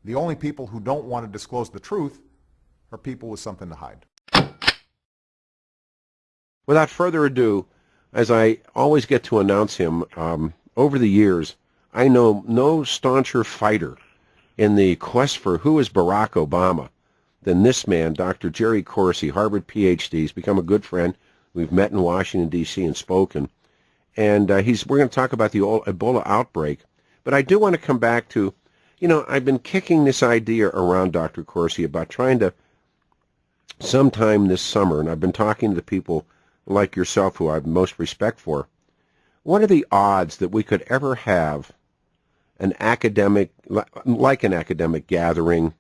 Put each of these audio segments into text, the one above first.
The only people who don't want to disclose the truth are people with something to hide. Without further ado, as I always get to announce him, over the years, I know no stauncher fighter in the quest for who is Barack Obama than this man, Dr. Jerry Corsi, Harvard PhD. He's become a good friend. We've met in Washington, D.C. and spoken. And we're going to talk about the Ebola outbreak. But I do want to come back to, I've been kicking this idea around, Dr. Corsi, about trying to, sometime this summer, and I've been talking to the people like yourself who I have most respect for, what are the odds that we could ever have an academic gathering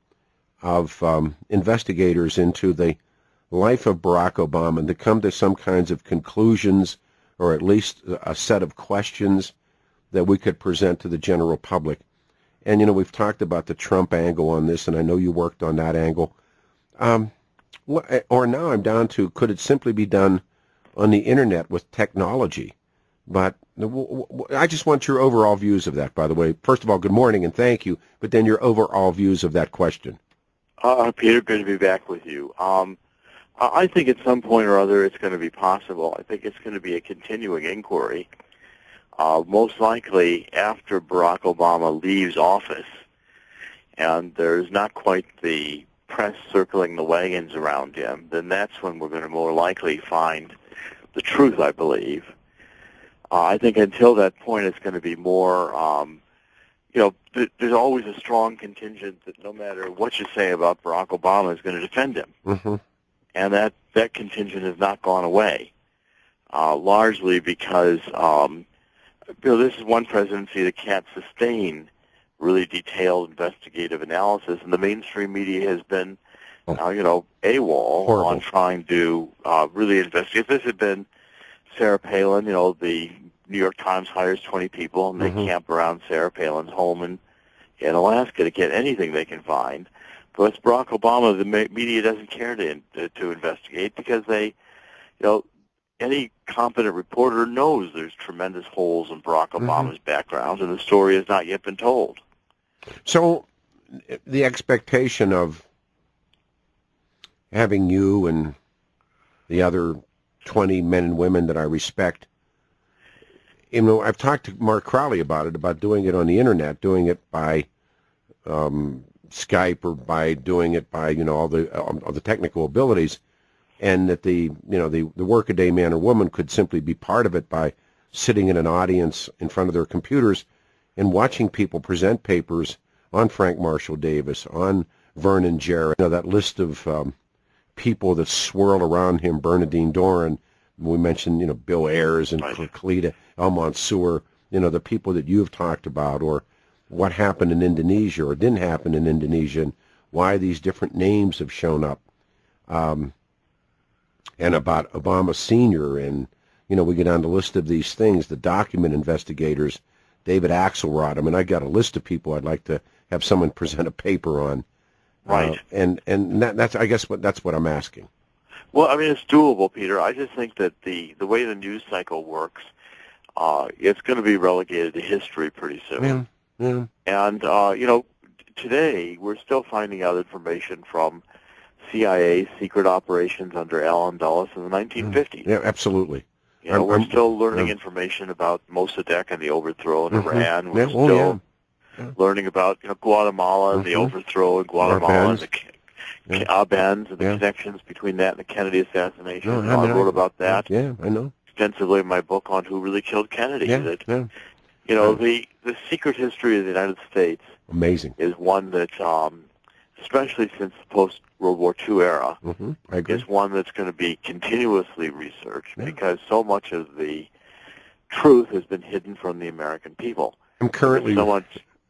of investigators into the life of Barack Obama and to come to some kinds of conclusions or at least a set of questions that we could present to the general public? And, we've talked about the Trump angle on this, and I know you worked on that angle. Or now I'm down to, could it simply be done on the Internet with technology? But I just want your overall views of that, by the way. First of all, good morning and thank you, but then your overall views of that question. Peter, good to be back with you. I think at some point or other it's going to be possible. I think it's going to be a continuing inquiry. Most likely after Barack Obama leaves office, and there's not quite the press circling the wagons around him, then that's when we're going to more likely find the truth, I believe. I think until that point it's going to be more, there's always a strong contingent that no matter what you say about Barack Obama is going to defend him. Mm-hmm. And that contingent has not gone away, largely because, this is one presidency that can't sustain really detailed investigative analysis, and the mainstream media has been, AWOL Horrible. on trying to really investigate. If this had been Sarah Palin, the New York Times hires 20 people, and they camp around Sarah Palin's home in Alaska to get anything they can find. But with Barack Obama, the media doesn't care to investigate because they, any competent reporter knows there's tremendous holes in Barack Obama's background, and the story has not yet been told. So the expectation of having you and the other 20 men and women that I respect, I've talked to Mark Crowley about it, about doing it on the Internet, doing it by Skype or by doing it by, all the technical abilities, and that the workaday man or woman could simply be part of it by sitting in an audience in front of their computers and watching people present papers on Frank Marshall Davis, on Vernon Jarrett, that list of people that swirl around him, Bernadine Doran. We mentioned, Bill Ayers and Cleta, El Mansour, the people that you've talked about, or what happened in Indonesia or didn't happen in Indonesia, and why these different names have shown up, and about Obama Sr., and, we get on the list of these things, the document investigators, David Axelrod. I mean, I got a list of people I'd like to have someone present a paper on. Right. And that's, I guess, that's what I'm asking. Well, I mean, it's doable, Peter. I just think that the way the news cycle works, it's going to be relegated to history pretty soon. Yeah. And, today we're still finding out information from CIA secret operations under Allen Dulles in the 1950s. Yeah, absolutely. We're still learning information about Mossadegh and the overthrow in Iran. We're still learning about Guatemala and the overthrow in Guatemala, and the Arbenz and the connections between that and the Kennedy assassination. I wrote about that. Yeah, I know. Extensively in my book on who really killed Kennedy. The secret history of the United States amazing is one that, especially since the post-World War II era, I agree. is one that's going to be continuously researched because so much of the truth has been hidden from the American people. I'm currently...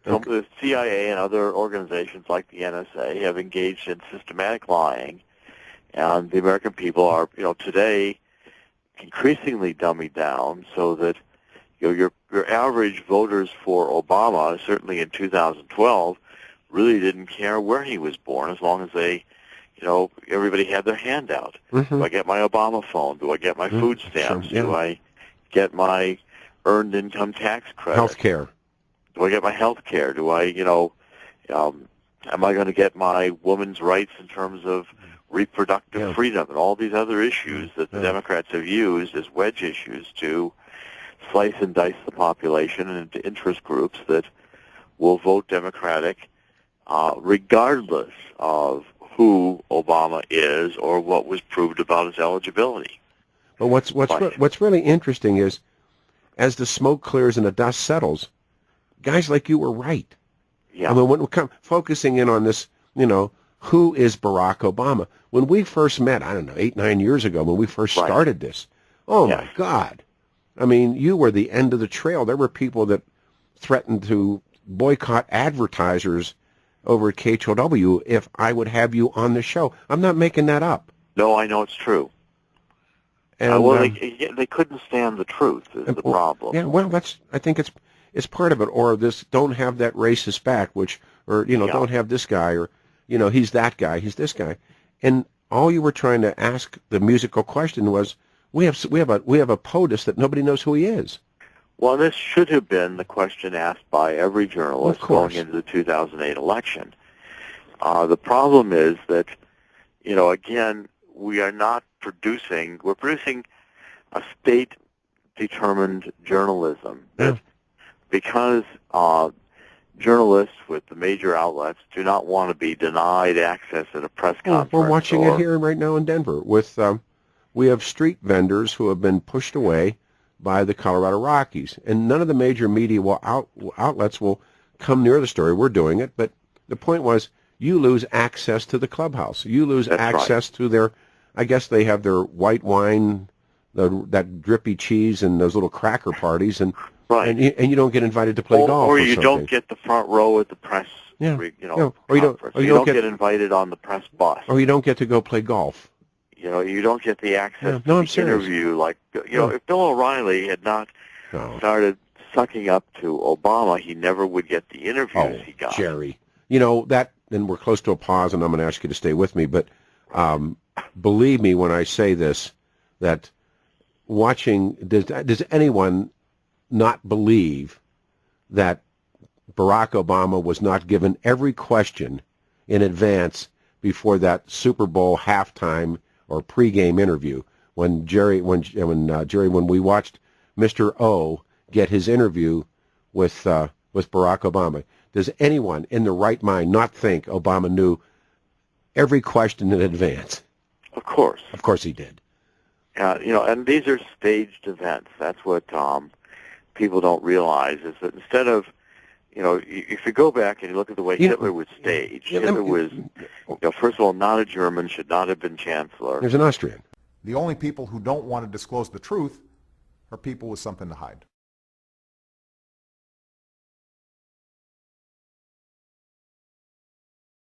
The CIA and other organizations like the NSA have engaged in systematic lying, and the American people are, today increasingly dummied down so that your average voters for Obama, certainly in 2012, really didn't care where he was born as long as they, everybody had their hand out. Do I get my Obama phone? Do I get my food stamps? Sure, Do I get my earned income tax credit? Health care. Do I get my health care? Do I, Am I going to get my women's rights in terms of reproductive freedom and all these other issues that the Democrats have used as wedge issues to slice and dice the population into interest groups that will vote Democratic regardless of who Obama is or what was proved about his eligibility. But what's really interesting is, as the smoke clears and the dust settles, guys like you were right. Yeah. I mean, when we come focusing in on this, who is Barack Obama? When we first met, I don't know, 8, 9 years ago, when we first started this, my God. I mean, you were the end of the trail. There were people that threatened to boycott advertisers over at KHOW if I would have you on the show. I'm not making that up. No, I know it's true. And, well, they couldn't stand the truth is the problem. Yeah, well, I think it's part of it. Or this, don't have that racist back, don't have this guy, or, he's that guy, he's this guy. And all you were trying to ask the musical question was, we have a POTUS that nobody knows who he is. Well, this should have been the question asked by every journalist going into the 2008 election. The problem is that, again, we're producing a state-determined journalism that because journalists with the major outlets do not want to be denied access at a press conference. We're watching it here right now in Denver with we have street vendors who have been pushed away by the Colorado Rockies, and none of the major media outlets will come near the story. We're doing it, but the point was you lose access to the clubhouse. You lose access to their, I guess they have their white wine, that drippy cheese, and those little cracker parties, and you don't get invited to play golf. Or you don't get the front row at the press, or you don't get invited on the press bus. Or you don't get to go play golf. You don't get the access to I'm the serious. interview. If Bill O'Reilly had not started sucking up to Obama, he never would get the interviews he got. Jerry, and we're close to a pause, and I'm going to ask you to stay with me, but believe me when I say this, that does anyone not believe that Barack Obama was not given every question in advance before that Super Bowl halftime or pregame interview when we watched Mr. O get his interview with Barack Obama? Does anyone in the right mind not think Obama knew every question in advance? Of course. Of course he did. And these are staged events. That's what people don't realize, is that instead of, if you go back and you look at the way Hitler was staged, Hitler was, first of all, not a German, should not have been chancellor. There's an Austrian. The only people who don't want to disclose the truth are people with something to hide.